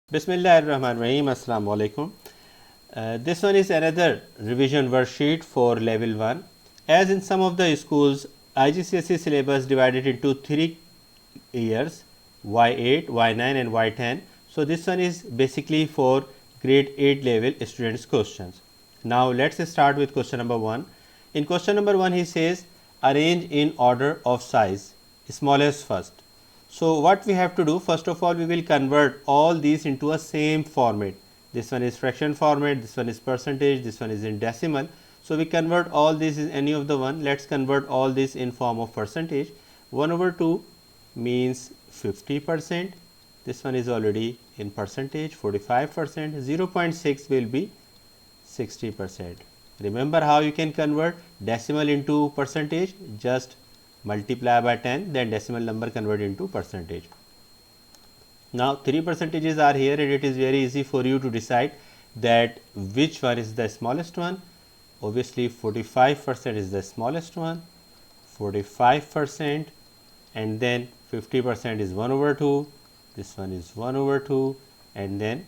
Bismillahirrahmanirrahim. Assalamu alaikum. This one is another revision worksheet for level 1. As in some of the schools, IGCSE syllabus divided into 3 years, Y8, Y9 and Y10. So this one is basically for grade 8 level students questions. Now let's start with question number 1. In question number 1 he says arrange in order of size, smallest first. So what we have to do, first of all we will convert all these into a same format. This one is fraction format, this one is percentage, this one is in decimal. So we convert all these in any of the one. Let's convert all this in form of percentage. 1/2 means 50%. This one is already in percentage, 45%. 0.6 will be 60%. Remember how you can convert decimal into percentage? Just multiply by 10, then decimal number convert into percentage. Now 3 percentages are here and it is very easy for you to decide that which one is the smallest one. Obviously 45% is the smallest one, 45%, and then 50% is 1/2, this one is 1/2, and then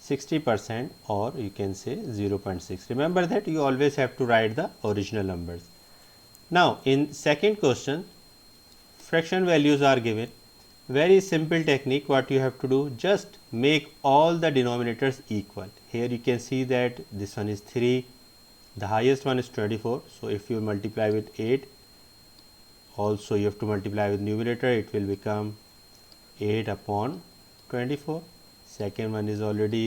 60%, or you can say 0.6. Remember that you always have to write the original numbers. Now in second question, fraction values are given. Very simple technique. What you have to do, just make all the denominators equal. Here you can see that this one is 3, the highest one is 24. So if you multiply with 8, also you have to multiply with numerator, it will become 8 upon 24. Second one is already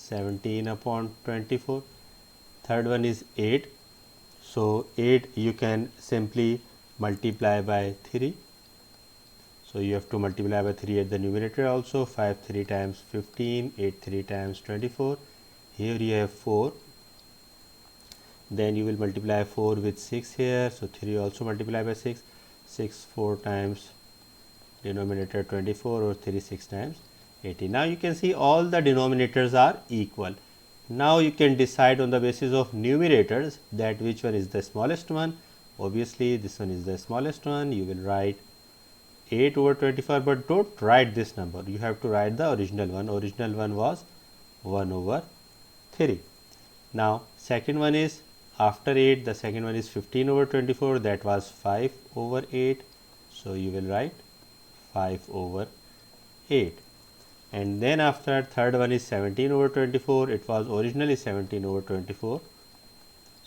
17 upon 24. Third one is 8. So 8 you can simply multiply by 3. So you have to multiply by 3 at the numerator also. 5 3 times 15, 8 3 times 24. Here you have 4. Then you will multiply 4 with 6 here. So 3 also multiply by 6. 6 4 times denominator 24, or 3 6 times 80. Now you can see all the denominators are equal. Now you can decide on the basis of numerators that which one is the smallest one. Obviously this one is the smallest one. You will write 8/24, but don't write this number. You have to write the original one. Original one was 1/3. Now second one is after 8, the second one is 15/24, that was 5/8. So you will write 5/8. And then after third one is 17/24, it was originally 17/24.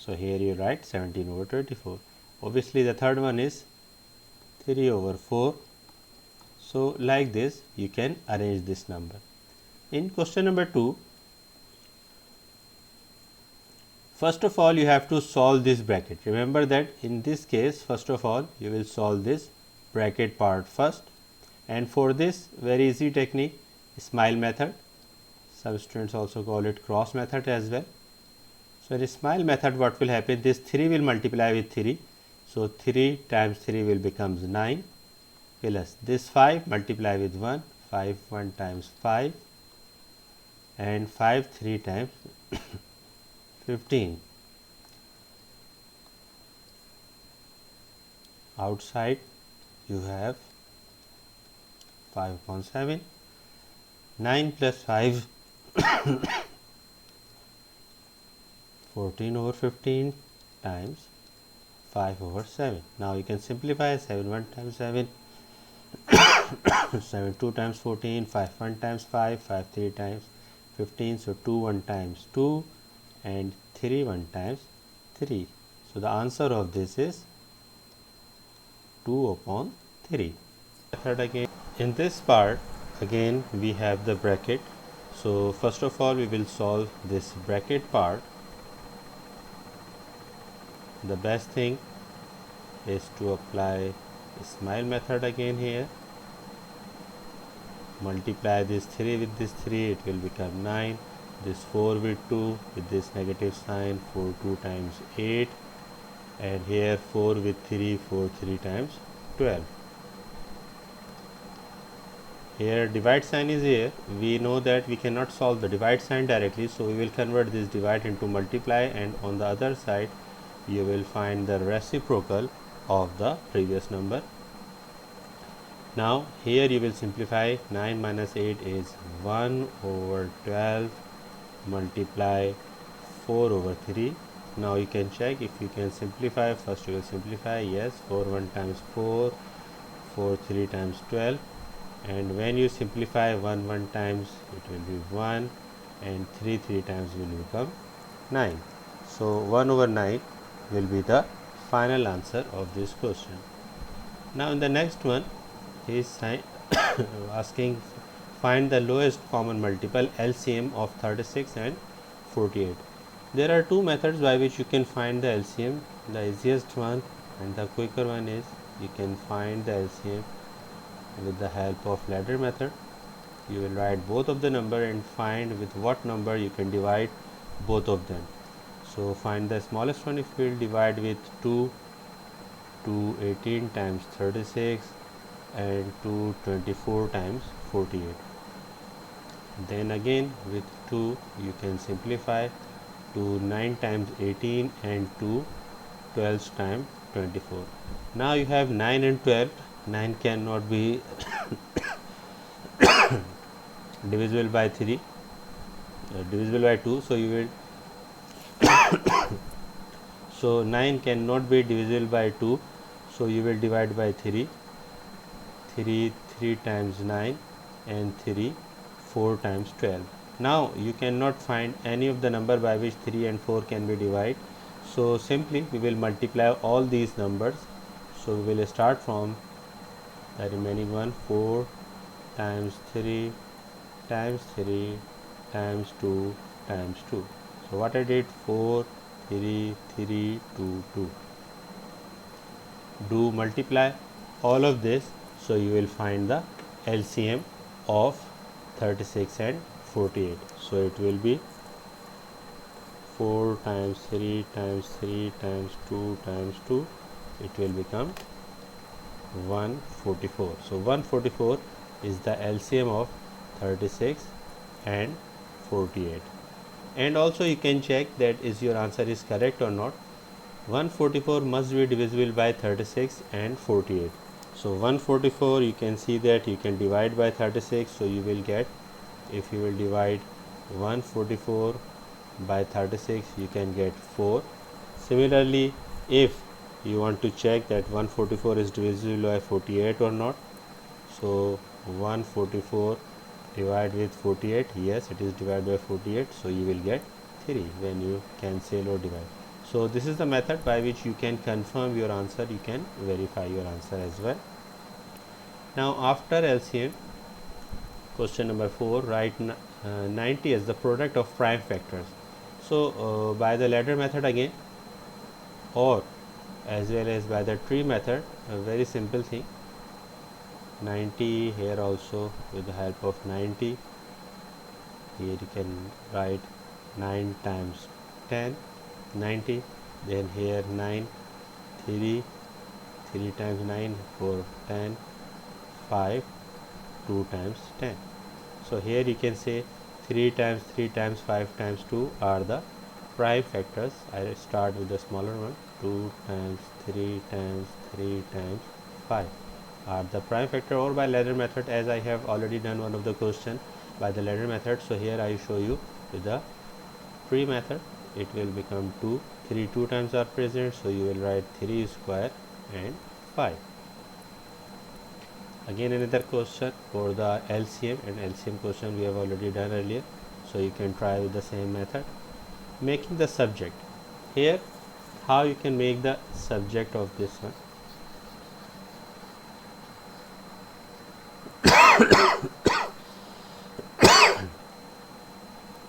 So here you write 17/24. Obviously the third one is 3/4. So like this you can arrange this number. In question number 2, first of all you have to solve this bracket. Remember that in this case, first of all you will solve this bracket part first, and for this very easy technique, smile method. Some students also call it cross method as well. So in smile method what will happen, this 3 will multiply with 3. So 3 times 3 will becomes 9, plus this 5 multiply with 1, 5 1 times 5, and 5 3 times 15. Outside you have 5 upon 7. 9 plus 5 14/15 times 5/7. Now you can simplify. 7 1 times 7, 7 2 times 14, 5 1 times 5, 5 3 times 15. So 2 1 times 2 and 3 1 times 3. So the answer of this is 2/3. Method again. In this part again we have the bracket. So first of all we will solve this bracket part. The best thing is to apply smile method again here. Multiply this 3 with this 3, it will become 9. This 4 with 2 with this negative sign, 4 2 times 8, and here 4 with 3, 4 3 times 12. Here divide sign is here. We know that we cannot solve the divide sign directly, so we will convert this divide into multiply, and on the other side you will find the reciprocal of the previous number. Now here you will simplify. 9 minus 8 is 1 over 12 multiply 4 over 3. Now you can check if you can simplify. First you will simplify. Yes, 4 1 times 4, 4 3 times 12, and when you simplify 1 1 times it will be 1, and 3 3 times will become 9. So 1 over 9 will be the final answer of this question. Now in the next one he is asking find the lowest common multiple LCM of 36 and 48. There are two methods by which you can find the LCM. The easiest one and the quicker one is you can find the LCM with the help of ladder method. You will write both of the number and find with what number you can divide both of them. So find the smallest one. If we will divide with 2, 18 times 36 and 24 times 48. Then again with 2 you can simplify to 9 times 18 and 2 12 times 24. Now you have 9 and 12. 9 cannot be divisible by 3, divisible by 2, so you will so 9 cannot be divisible by 2, so you will divide by 3. 3 times 9 and 3 4 times 12. Now you cannot find any of the number by which 3 and 4 can be divided, so simply we will multiply all these numbers. So we will start from the remaining one. 4 times 3 times 3 times 2 times 2. So what I did, 4 3 3 2 2. Do multiply all of this, so you will find the LCM of 36 and 48. So it will be 4 times 3 times 3 times 2 times 2. It will become 144. So 144 is the LCM of 36 and 48. And also you can check that is your answer is correct or not. 144 must be divisible by 36 and 48. So 144 you can see that you can divide by 36, so you will get, if you will divide 144 by 36 you can get 4. Similarly, if you want to check that 144 is divisible by 48 or not, so 144 divide with 48, yes it is divided by 48, so you will get 3 when you cancel or divide. So this is the method by which you can confirm your answer, you can verify your answer as well. Now after LCM, question number 4, write 90 as the product of prime factors. So by the ladder method again, or as well as by the tree method, a very simple thing. 90 here also with the help of 90. Here you can write 9 times 10, 90. Then here 9, 3 times 9, 4, 10, 5, 2 times 10. So here you can say 3 times 3 times 5 times 2 are the prime factors. I start with the smaller one. 2 times 3 times 3 times 5 are the prime factor, or by ladder method, as I have already done one of the question by the ladder method. So here I show you with the tree method, it will become 2. 3 2 times are present, so you will write 3 square and 5. Again another question for the LCM, and LCM question we have already done earlier, so you can try with the same method. Making the subject, here how you can make the subject of this one.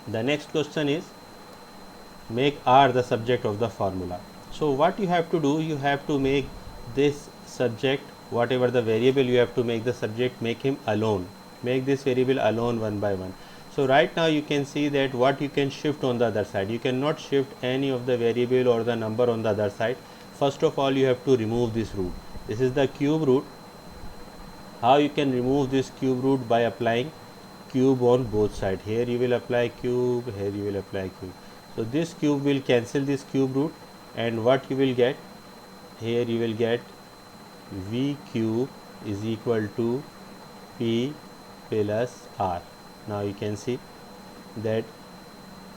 The next question is make R the subject of the formula. So what you have to do, you have to make this subject, whatever the variable you have to make the subject, make him alone, make this variable alone one by one. So right now you can see that what you can shift on the other side, you cannot shift any of the variable or the number on the other side. First of all you have to remove this root. This is the cube root. How you can remove this cube root? By applying cube on both sides. Here you will apply cube, here you will apply cube. So this cube will cancel this cube root, and what you will get, here you will get v cube is equal to P plus R. Now you can see that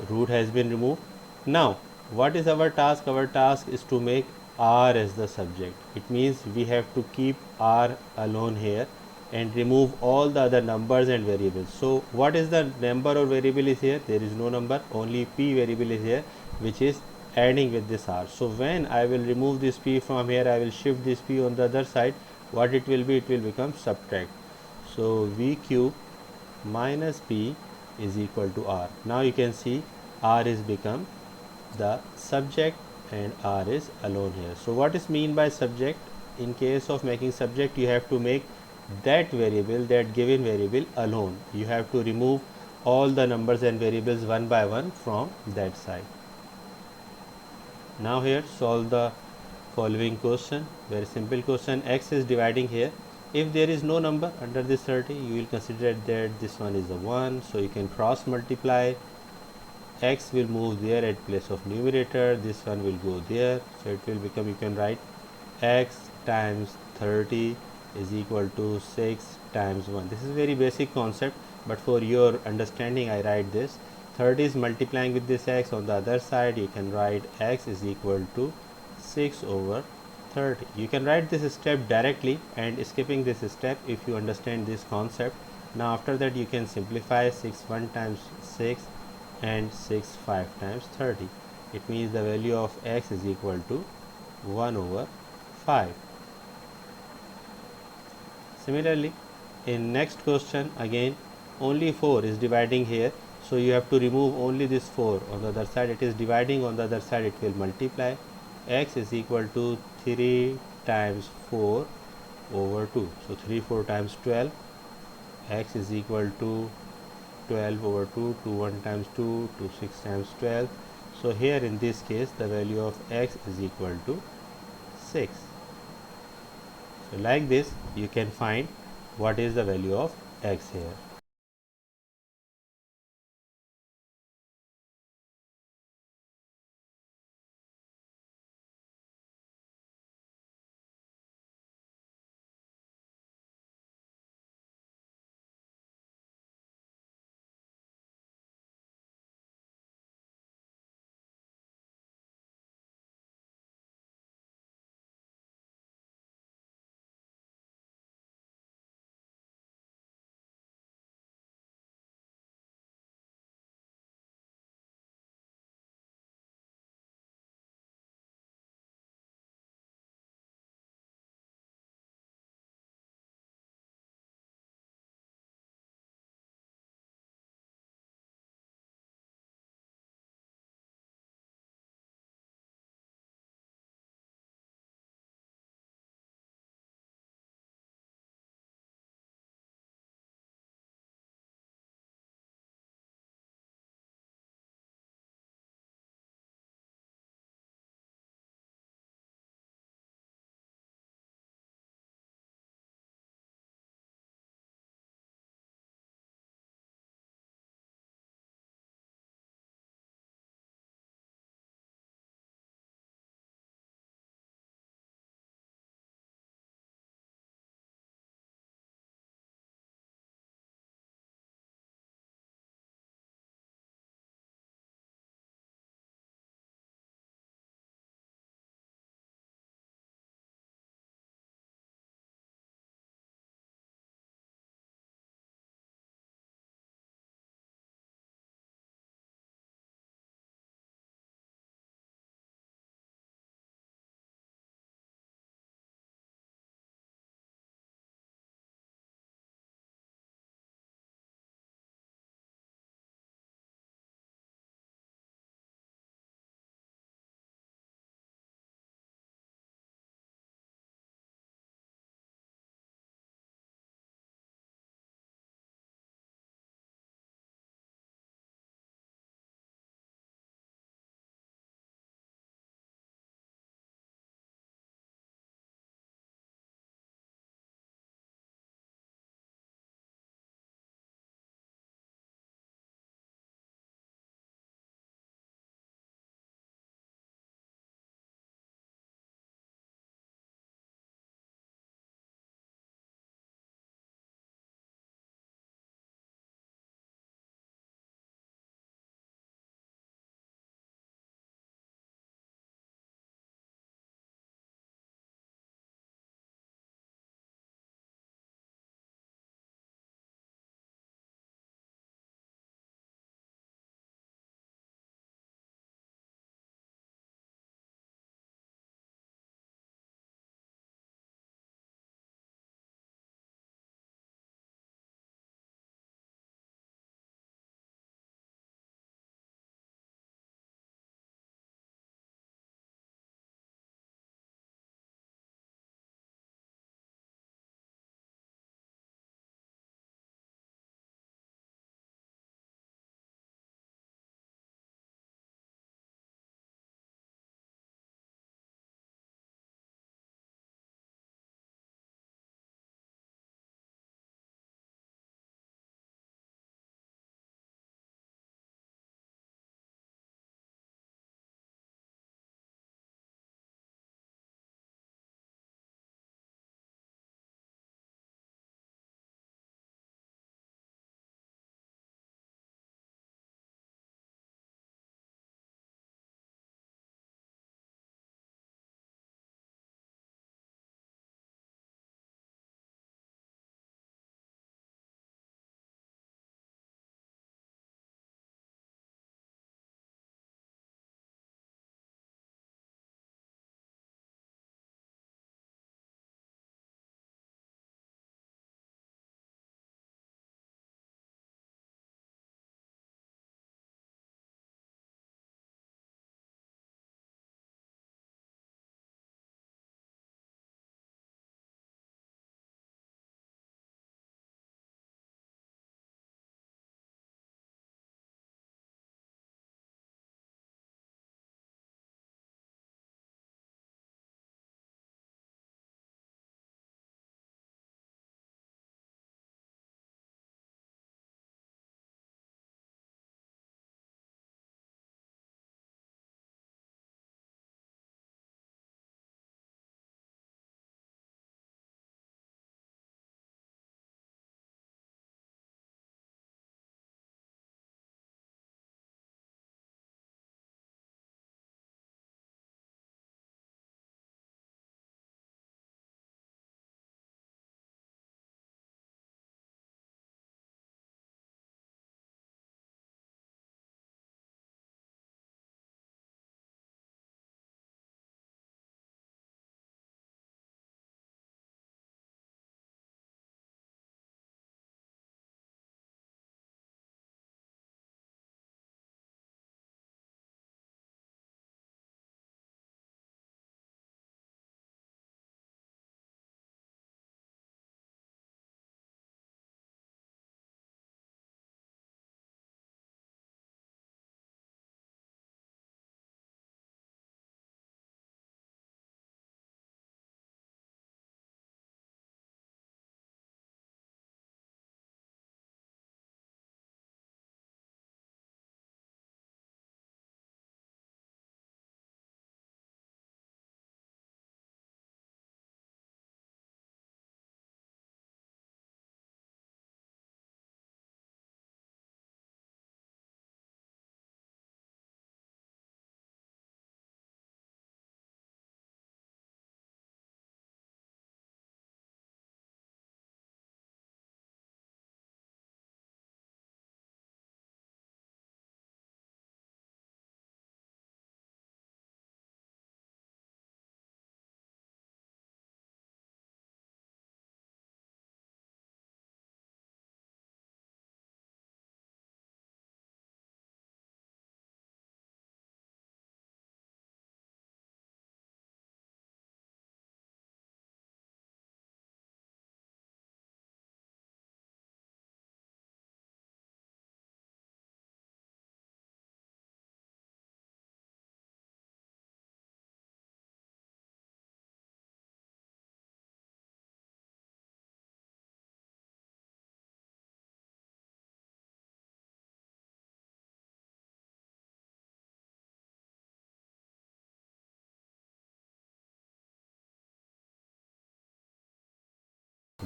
root has been removed. Now what is our task? Our task is to make R as the subject. It means we have to keep R alone here and remove all the other numbers and variables. So what is the number or variable is here? There is no number, only P variable is here, which is adding with this R. So when I will remove this P from here, I will shift this P on the other side. What it will be? It will become subtract. So V cube minus P is equal to R. Now you can see R is become the subject and R is alone here. So what is mean by subject? In case of making subject, you have to make that variable, that given variable alone. You have to remove all the numbers and variables one by one from that side. Now here solve the following question. Very simple question. X is dividing here. If there is no number under this 30, you will consider that this one is a 1. So you can cross multiply. X will move there at place of numerator. This one will go there. So it will become, you can write X times 30 is equal to 6 times 1. This is very basic concept, but for your understanding I write this. 30 is multiplying with this x. On the other side you can write x is equal to 6 over 30. You can write this step directly and skipping this step if you understand this concept. Now after that you can simplify 6 1 times 6 and 6 5 times 30. It means the value of x is equal to 1 over 5. Similarly, in next question again only 4 is dividing here, so you have to remove only this 4. On the other side it is dividing, on the other side it will multiply. X is equal to 3 times 4 over 2. So 3 4 times 12. X is equal to 12 over 2, 2 1 times 2, 2 6 times 12. So here in this case the value of x is equal to 6. So like this you can find what is the value of x here.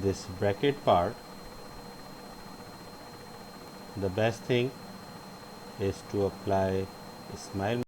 this bracket part, the best thing is to apply smile